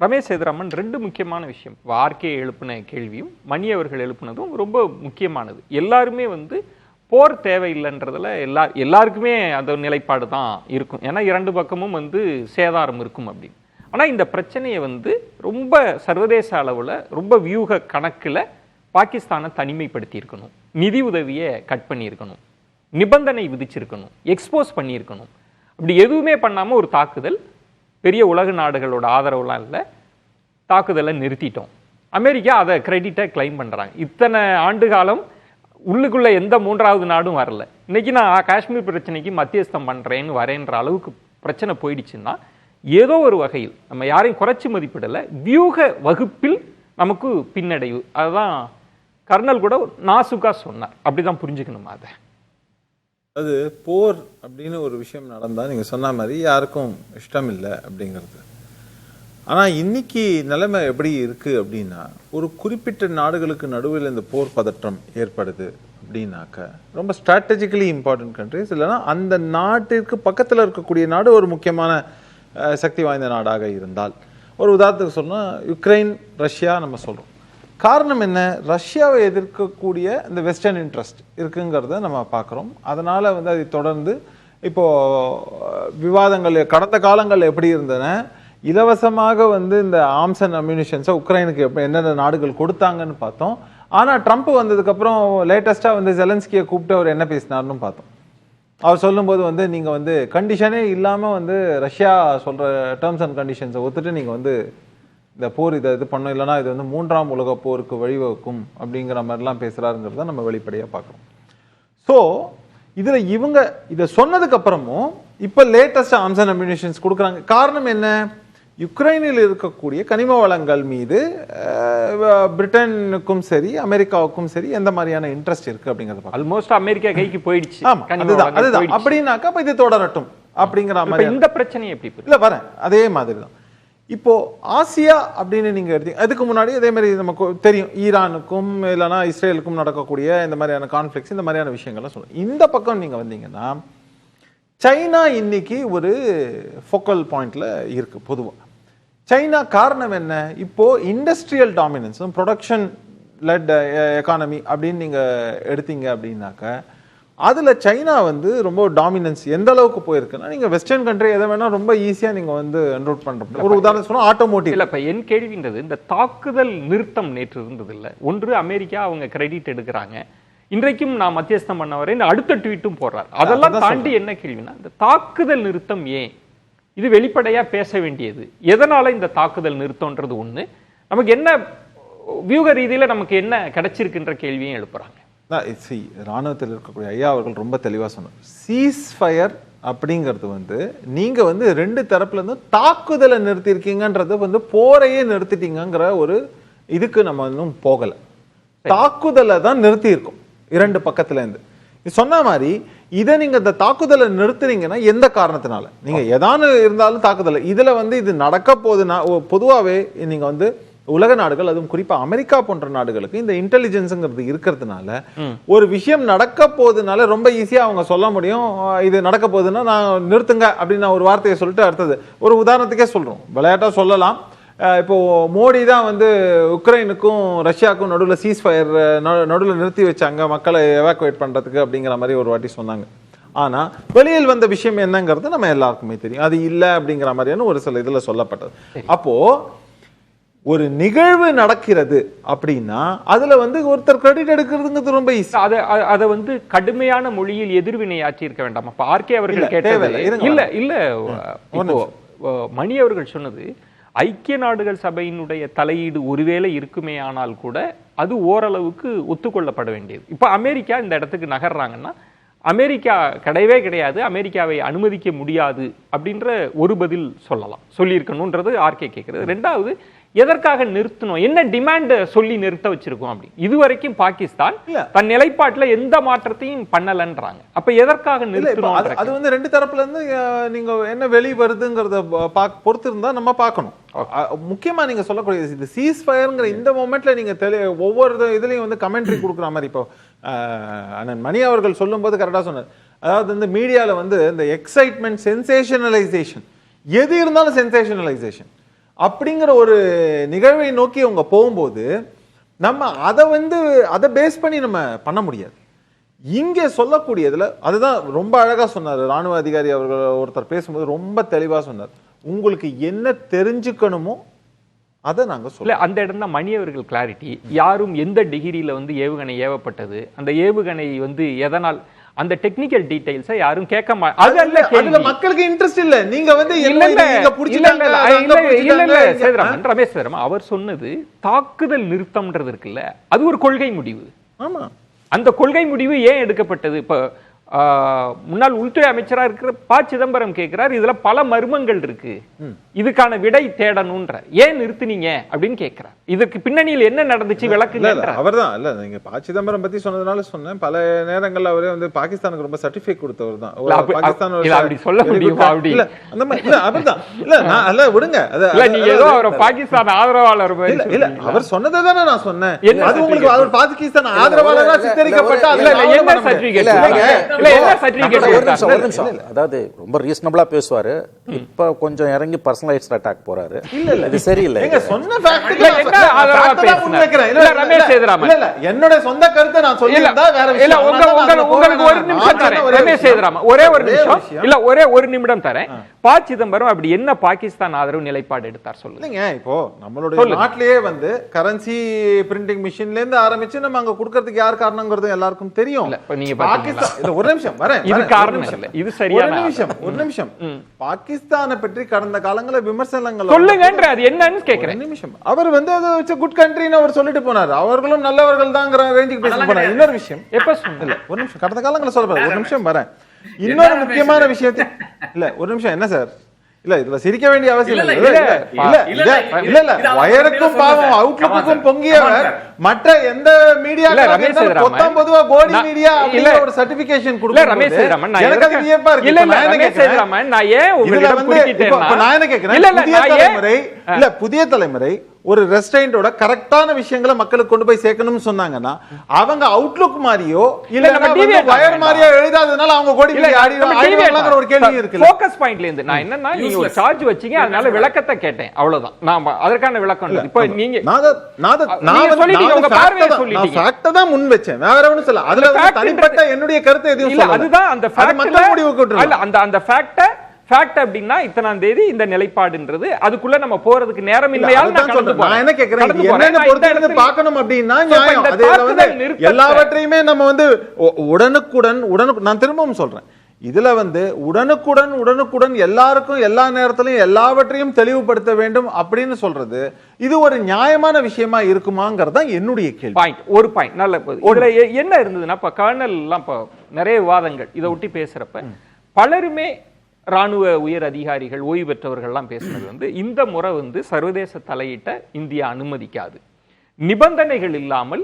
ரமேஷ் சேதுராமன் ரெண்டு முக்கியமான விஷயம். ஆர்கே எழுப்பின கேள்வியும் மணி அவர்கள் எழுப்பினதும் ரொம்ப முக்கியமானது. எல்லாருமே போர் தேவையில்லைன்றதுல எல்லாருக்குமே அந்த நிலைப்பாடு தான் இருக்கும். ஏன்னா இரண்டு பக்கமும் சேதாரம் இருக்கும் அப்படின்னு. ஆனால் இந்த பிரச்சனையை ரொம்ப சர்வதேச அளவில் ரொம்ப வியூக கணக்கில் பாகிஸ்தானை தனிமைப்படுத்தி இருக்கணும், நிதி உதவியை கட் பண்ணியிருக்கணும், நிபந்தனை விதிச்சிருக்கணும், எக்ஸ்போஸ் பண்ணியிருக்கணும். அப்படி எதுவுமே பண்ணாமல் ஒரு தாக்குதல், பெரிய உலக நாடுகளோட ஆதரவுலாம் இல்லை, தாக்குதலை நிறுத்திட்டோம். அமெரிக்கா அதை கிரெடிட்டை கிளைம் பண்ணுறாங்க. இத்தனை ஆண்டு காலம் உள்ளுக்குள்ளே எந்த மூன்றாவது நாடும் வரல. இன்னைக்கு நான் காஷ்மீர் பிரச்சனைக்கு மத்தியஸ்தம் பண்ணுறேன்னு வரேன்ற அளவுக்கு பிரச்சனை போயிடுச்சுன்னா ஏதோ ஒரு வகையில் நம்ம யாரையும் குறைச்சி மதிப்பிடலை, வியூக வகுப்பில் நமக்கு பின்னடைவு. அதுதான் கர்னல் கூட நாசுக்கா சொன்னார். அப்படிதான் புரிஞ்சுக்கணுமா அதை? அது போர் அப்படின்னு ஒரு விஷயம் நடந்தால் நீங்கள் சொன்ன மாதிரி யாருக்கும் இஷ்டம் இல்லை அப்படிங்கிறது. ஆனால் இன்னைக்கு நிலைமை எப்படி இருக்குது அப்படின்னா, ஒரு குறிப்பிட்ட நாடுகளுக்கு நடுவில் இந்த போர் பதற்றம் ஏற்படுது அப்படின்னாக்க ரொம்ப ஸ்ட்ராட்டஜிக்கலி இம்பார்ட்டன்ட் கண்ட்ரிஸ், இல்லைன்னா அந்த நாட்டிற்கு பக்கத்தில் இருக்கக்கூடிய நாடு ஒரு முக்கியமான சக்தி வாய்ந்த நாடாக இருந்தால், ஒரு உதாரணத்துக்கு சொன்னால் யுக்ரைன், ரஷ்யா நம்ம சொல்கிறோம். காரணம் என்ன? ரஷ்யாவை எதிர்க்கக்கூடிய இந்த வெஸ்டர்ன் இன்ட்ரெஸ்ட் இருக்குங்கிறத நம்ம பார்க்குறோம். அதனால் அதை தொடர்ந்து இப்போது விவாதங்கள் கடந்த காலங்கள் எப்படி இருந்தன, இலவசமாக இந்த ஆர்ம்ஸ் அண்ட் அம்யூனிஷன்ஸை உக்ரைனுக்கு என்னென்ன நாடுகள் கொடுத்தாங்கன்னு பார்த்தோம். ஆனால் ட்ரம்ப் வந்ததுக்கப்புறம் லேட்டஸ்ட்டாக ஜெலன்ஸ்கியை கூப்பிட்டு அவர் என்ன பேசினார்னு பார்த்தோம். அவர் சொல்லும்போது நீங்கள் கண்டிஷனே இல்லாமல் ரஷ்யா சொல்கிற டேர்ம்ஸ் அண்ட் கண்டிஷன்ஸை ஒத்துட்டு நீங்கள் இந்த போர் இது பண்ணோம், இல்லைனா இது மூன்றாம் உலக போருக்கு வழிவகுக்கும் அப்படிங்கிற மாதிரிலாம் பேசுகிறாருங்கிறத நம்ம வெளிப்படையாக பார்க்குறோம். ஸோ இதில் இவங்க இதை சொன்னதுக்கப்புறமும் இப்போ லேட்டஸ்ட் ஆர்ம்ஸ் அண்ட் அம்யூனிஷன்ஸ் கொடுக்குறாங்க. காரணம் என்ன? யுக்ரைனில் இருக்கக்கூடிய கனிம வளங்கள் மீது பிரிட்டனுக்கும் சரி அமெரிக்காவுக்கும் சரி எந்த மாதிரியான இன்ட்ரெஸ்ட் இருக்கு அப்படிங்கிறது ஆல்மோஸ்ட் அமெரிக்கா கைக்கு போயிடுச்சு. அதுதான் அப்படின்னாக்கா இப்போ இது தொடரட்டும் அப்படிங்கிற மாதிரி. இந்த பிரச்சனை எப்படி இல்லை வரேன், அதே மாதிரி தான். இப்போ ஆசியா அப்படின்னு நீங்க எடுத்தீங்க, அதுக்கு முன்னாடி அதே மாதிரி நமக்கு தெரியும் ஈரானுக்கும் இல்லைன்னா இஸ்ரேலுக்கும் நடக்கக்கூடிய இந்த மாதிரியான கான்ஃபிளிக்ஸ், இந்த மாதிரியான விஷயங்கள்லாம் சொல்லுவோம். இந்த பக்கம் நீங்க வந்தீங்கன்னா சைனா இன்னைக்கு ஒரு ஃபோக்கல் பாயிண்ட்ல இருக்கு பொதுவாக. சைனா காரணம் என்ன? இப்போ industrial dominance, production let economy அப்படின்னு நீங்க எடுத்தீங்க அப்படின்னாக்க அதுல சைனா ரொம்ப டாமினன்ஸ் எந்த அளவுக்கு போயிருக்குன்னா, நீங்க வெஸ்டர்ன் கண்ட்ரி எதை வேணா ரொம்ப ஈஸியா நீங்க என்ரோல் பண்ற. ஒரு உதாரணம் சொன்னா ஆட்டோமோட்டிவ். இல்ல, இப்ப என் கேள்வின்றது இந்த தாக்குதல் நிறுத்தம் நேற்று இருந்தது இல்ல. ஒன்று அமெரிக்கா அவங்க கிரெடிட் எடுக்கிறாங்க, இன்றைக்கும் நான் மத்தியஸ்தம் பண்ண வரேன் அடுத்த ட்வீட்டும் போடுறாரு. அதெல்லாம் தாண்டி என்ன கேள்வினா, இந்த தாக்குதல் நிறுத்தம் ஏன்? இது வெளிப்படையா பேச வேண்டியது. எதனால இந்த தாக்குதல் நிறுத்தம்ன்றது ஒண்ணு, நமக்கு என்ன வியூக ரீதியில நமக்கு என்ன கிடைச்சிருக்குன்ற கேள்வியும் எழுப்புறாங்க. ராணுவத்தில் இருக்கக்கூடிய ஐயா அவர்கள் ரொம்ப தெளிவாக சொன்னார். சீஸ் ஃபயர் அப்படிங்கிறது நீங்க ரெண்டு தரப்புல இருந்து தாக்குதலை நிறுத்திருக்கீங்கன்றது போரையே நிறுத்திட்டீங்கிற ஒரு இதுக்கு நம்ம இன்னும் போகல. தாக்குதலை தான் நிறுத்தி இருக்கோம் இரண்டு பக்கத்துல இருந்து. சொன்ன மாதிரி இதை நீங்க இந்த தாக்குதலை நிறுத்துறீங்கன்னா எந்த காரணத்தினால நீங்க எதானு இருந்தாலும் தாக்குதல் இதுல இது நடக்க போகுதுன்னா, பொதுவாகவே நீங்க உலக நாடுகள், அதுவும் குறிப்பா அமெரிக்கா போன்ற நாடுகளுக்கு இந்த இன்டெலிஜென்ஸ்ங்கிறது இருக்கிறதுனால ஒரு விஷயம் நடக்க போகுதுனால ரொம்ப ஈஸியா அவங்க சொல்ல முடியும், இது நடக்க போகுதுன்னா நான் நிறுத்துங்க அப்படின்னு நான் ஒரு வார்த்தையை சொல்லிட்டு அடுத்தது ஒரு உதாரணத்துக்கே சொல்றோம், விளையாட்டா சொல்லலாம். இப்போ மோடி தான் உக்ரைனுக்கும் ரஷ்யாவுக்கும் நடுவில் சீஸ் ஃபயர் நடுவில் நிறுத்தி வச்சாங்க மக்களை எவாக்குவேட் பண்றதுக்கு அப்படிங்கிற மாதிரி ஒரு வாட்டி சொன்னாங்க. ஆனா வெளியில் வந்த விஷயம் என்னங்கிறது நம்ம எல்லாருக்குமே தெரியும், அது இல்லை அப்படிங்கிற மாதிரியான ஒரு சில இதுல சொல்லப்பட்டது. அப்போ ஒரு நிகழ்வு நடக்கிறது அப்படின்னா அதுல ஒருத்தர் கிரெடிட் எடுக்கிறதுங்கிறது ரொம்ப ஈஸி. அதை கடுமையான மொழியில் எதிர்வினை ஆற்றி இருக்க வேண்டாம். அப்ப ஆர்கே அவர்கள் கேட்டது இல்ல, மணி அவர்கள் சொன்னது ஐக்கிய நாடுகள் சபையினுடைய தலையீடு ஒருவேளை இருக்குமே ஆனால் கூட அது ஓரளவுக்கு ஒத்துக்கொள்ளப்பட வேண்டியது. இப்ப அமெரிக்கா இந்த இடத்துக்கு நகர்றாங்கன்னா அமெரிக்கா கிடையவே கிடையாது, அமெரிக்காவை அனுமதிக்க முடியாது அப்படின்ற ஒரு பதில் சொல்லியிருக்கணும்ன்றது ஆர்கே கேட்கிறது. ரெண்டாவது, எதற்காக நிறுத்தணும், என்ன டிமாண்ட் சொல்லி நிறுத்த வச்சிருக்கோம் அப்படி. இதுவரைக்கும் பாகிஸ்தான் தன் நிலைப்பாட்டுல எந்த மாற்றத்தையும் பண்ணலன்றாங்க. அப்ப எதற்காக நிறுத்தணும்? அது ரெண்டு தரப்புல இருந்து நீங்க என்ன வெளி வருதுங்கிறத பொறுத்து இருந்தா நம்ம பார்க்கணும். முக்கியமா நீங்க சொல்லக்கூடிய இந்த சீஸ் ஃபயர்ங்கிற இந்த மொமெண்ட்ல நீங்க ஒவ்வொரு இதுலயும் கமெண்ட்ரி கொடுக்குற மாதிரி இப்போ அண்ணன் மணி அவர்கள் சொல்லும் போது கரெக்டா சொன்னார். அதாவது மீடியால இந்த எக்ஸைட்மெண்ட், சென்சேஷனலைசேஷன், எது இருந்தாலும் சென்சேஷனலைசேஷன். அப்படிங்கிற ஒரு நிகழ்வை நோக்கி அவங்க போகும்போது நம்ம அதை பேஸ் பண்ணி நம்ம பண்ண முடியாது. இங்கே சொல்லக்கூடியதுல அதுதான் ரொம்ப அழகா சொன்னார் ராணுவ அதிகாரி அவர்கள் ஒருத்தர் பேசும்போது ரொம்ப தெளிவா சொன்னார். உங்களுக்கு என்ன தெரிஞ்சுக்கணுமோ அதை நாங்க சொல்ல அந்த இடம் தான் மணி அவர்கள் கிளாரிட்டி. யாரும் எந்த டிகிரியில வந்து ஏவுகணை ஏவப்பட்டது, அந்த ஏவுகணை வந்து எதனால், அந்த டெக்னிக்கல் டீடைல்ஸை யாரும் கேட்க மாட்டாங்க. மக்களுக்கு இன்ட்ரெஸ்ட் இல்ல. நீங்க வந்து ரமேஷ் சேதுராமன் அவர் சொன்னது தாக்குதல் நிறுத்தம்ன்றது இருக்குல்ல, அது ஒரு கொள்கை முடிவு. ஆமா, அந்த கொள்கை முடிவு ஏன் எடுக்கப்பட்டது? இப்ப முன்னாள் உள்துறை அமைச்சரா இருக்கிற ப. சிதம்பரம் கேட்கிறார், இதுல பல மர்மங்கள் இருக்கு, இதுக்கான விடை தேடணும்ன்ற, ஏன் நிறுத்தினீங்க அப்படின்னு கேட்கிறார். இதுக்கு பின்னணியில் என்ன நடந்துச்சு விளக்குங்க. அவர்தான் இல்ல, நீங்க ப. சிதம்பரம் பத்தி சொன்னதுனால சொன்னேன். பல நேரங்கள்ல அவரே வந்து பாகிஸ்தானுக்கு ரொம்ப சர்டிபிகேட் கொடுத்தவர் தான். பாகிஸ்தான் அப்படி சொல்ல முடியுமா? அப்படி இல்ல அந்த மாதிரி இல்ல, அவர்தான் இல்ல, நான் அல்ல விடுங்க. நீங்க ஏதோ அவர் பாகிஸ்தான் ஆதரவாளர் இல்ல, அவர் சொன்னதை தானே நான் சொன்னேன். அது உங்களுக்கு அவர் பாகிஸ்தான் ஆதரவாளரா சித்தரிக்கப்பட்ட அதுல என்ன சர்டிபிகேட்? அதாவது ரொம்ப ரீசனபிளா பேசுவாரு. இப்ப கொஞ்சம் இறங்கி பர்சனலைஸ்ட் அட்டாக் போறாரு. இல்ல இது சரியில்லை. நீங்க சொன்ன ரமேஷ் சேதுராமன் என்னோட சொந்த கருத்தை நான் சொல்லியிருந்தா வேற விஷயம். உங்களுக்கு ஒரு நிமிஷம் தரேன் ரமேஷ் சேதுராமன், ஒரே ஒரு நிமிஷம். இல்ல ஒரே ஒரு நிமிடம் தரேன். ப. சிதம்பரம் அப்படி என்ன பாகிஸ்தான் ஆதரவு நிலைப்பாடு எடுத்தார் சொல்லுங்க. இப்போ நம்மளுடைய நாட்டிலேயே வந்து கரன்சி பிரிண்டிங் மிஷின்ல இருந்து ஆரம்பிச்சு நம்ம அங்க கொடுக்கறதுக்கு யார் காரணங்கிறது எல்லாருக்கும் தெரியும். நீங்க பாகிஸ்தான் ஒரு நிமிஷம் வரேன், இது காரணம் இல்ல, இது சரியான ஒரு நிமிஷம் பாகிஸ்தானை பற்றி கடந்த காலங்களில் விமர்சனங்கள் சொல்லுங்கன்ற, அது என்னன்னு கேக்குறேன். நிமிஷம் அவர் வந்து அது குட் கண்ட்ரின்னு அவர் சொல்லிட்டு போனார். அவர்களும் நல்லவர்கள் தான்ங்கிற ரேஞ்சுக்கு பேசிட்டு போனார். இன்னொரு விஷயம் எப்ப இல்ல, ஒரு நிமிஷம் கடந்த காலங்களில் சொல்ல போறேன், ஒரு நிமிஷம் வரேன். இன்னொரு முக்கியமான விஷயத்தை இல்ல, ஒரு நிமிஷம் என்ன சார், இல்ல இதுல சிரிக்க வேண்டிய அவசியம் இல்ல. வயருக்கும் பாவம் அவுட்லுக்கும் பொங்கியவர் மற்ற எந்த மீடியா பொதுவா கோடி மீடியா ஒரு சர்டிபிகேஷன் கொடுக்கல. ரமேஷ் சேதுராமன் எனக்கு அது வியப்பா இருக்கு. இல்ல ரமேஷ் சேதுராமன், நான் ஏன் உங்களிடம் குறிப்பிட்டேன்னா நான் என்ன கேக்குறேன், புதிய தலைமுறை ஒரு ரெஸ்டாரண்டோட கரெக்டான விஷயங்களை மக்களுக்கு கொண்டு போய் சேர்க்கணும்னு சொன்னாங்கன்னா அவங்க அவுட்லுக் மாதிரியோ இல்ல வயர் மாதிரியோ எழுதாதனால அவங்க கோடி ஆடிவாங்கற ஒரு கேள்வி இருக்கு. ஃபோக்கஸ் பாயிண்ட்ல இருந்து நான் என்னன்னா, நீங்க ஒரு சார்ஜ் வச்சீங்க, அதனால விளக்கத்தை கேட்டேன், அவ்வளவுதான். நான் அதற்கான விளக்கம் இல்ல. இப்போ நீங்க நான் சொல்லிட்டீங்க, உங்க பார்வையை சொல்லிட்டீங்க, நான் ஃபேக்ட் தான் முன் வெச்சேன், வேற ஒண்ணும் சொல்ல. அதுல தனிப்பட்ட என்னுடைய கருத்து எதுவும் சொல்லல. அதுதான் அந்த ஃபேக்ட் மக்கள் முடிவுக்கு விட்டுறோம். இல்ல அந்த ஃபேக்ட் அப்படின்னா இத்தனாம் தேதி இந்த நிலைப்பாடுன்றது, அதுக்குள்ள நம்ம போறதுக்கு நேரம் இல்லையால் நான் என்ன கேக்குறேன், என்னென்ன பொறுத்து பார்க்கணும் அப்படின்னா நியாயம். அதுல வந்து எல்லாவற்றையுமே நம்ம வந்து உடனுக்குடன் நான் திரும்பவும் சொல்றேன், இதுல வந்து உடனுக்குடன் எல்லாருக்கும் எல்லா நேரத்திலும் எல்லாவற்றையும் தெளிவுபடுத்த வேண்டும் அப்படின்னு சொல்றது இது ஒரு நியாயமான விஷயமா இருக்குமாங்கிறதா என்னுடைய கேள்வி. பாயிண்ட், ஒரு பாயிண்ட் நல்ல. இதுல என்ன இருந்ததுன்னா, இப்ப கர்னல் எல்லாம் இப்ப நிறைய விவாதங்கள் இதை ஒட்டி பேசுறப்ப பலருமே ராணுவ உயர் அதிகாரிகள் ஓய்வு பெற்றவர்கள்லாம் பேசுனது வந்து, இந்த முறை வந்து சர்வதேச தலையிட்ட இந்தியா அனுமதிக்காது, நிபந்தனைகள் இல்லாமல்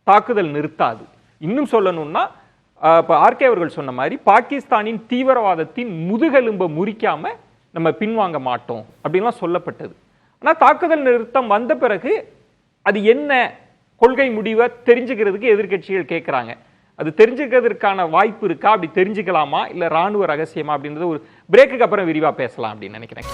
தாக்குதல் நிறுத்தாது. இன்னும் சொல்லணும்னா, இப்போ ஆர்கே அவர்கள் சொன்ன மாதிரி பாகிஸ்தானின் தீவிரவாதத்தின் முதுகெலும்பை முறிக்காம நம்ம பின்வாங்க மாட்டோம் அப்படின்லாம் சொல்லப்பட்டது. ஆனால் தாக்குதல் நிறுத்தம் வந்த பிறகு அது என்ன கொள்கை முடிவை தெரிஞ்சுக்கிறதுக்கு எதிர்கட்சிகள் கேட்குறாங்க. அது தெரிஞ்சுக்கிறதுக்கான வாய்ப்பு இருக்கா? அப்படி தெரிஞ்சுக்கலாமா, இல்லை ராணுவ ரகசியமா அப்படின்றது ஒரு பிரேக்குக்கு அப்புறம் விரிவாக பேசலாம் அப்படின்னு நினைக்கிறேன்.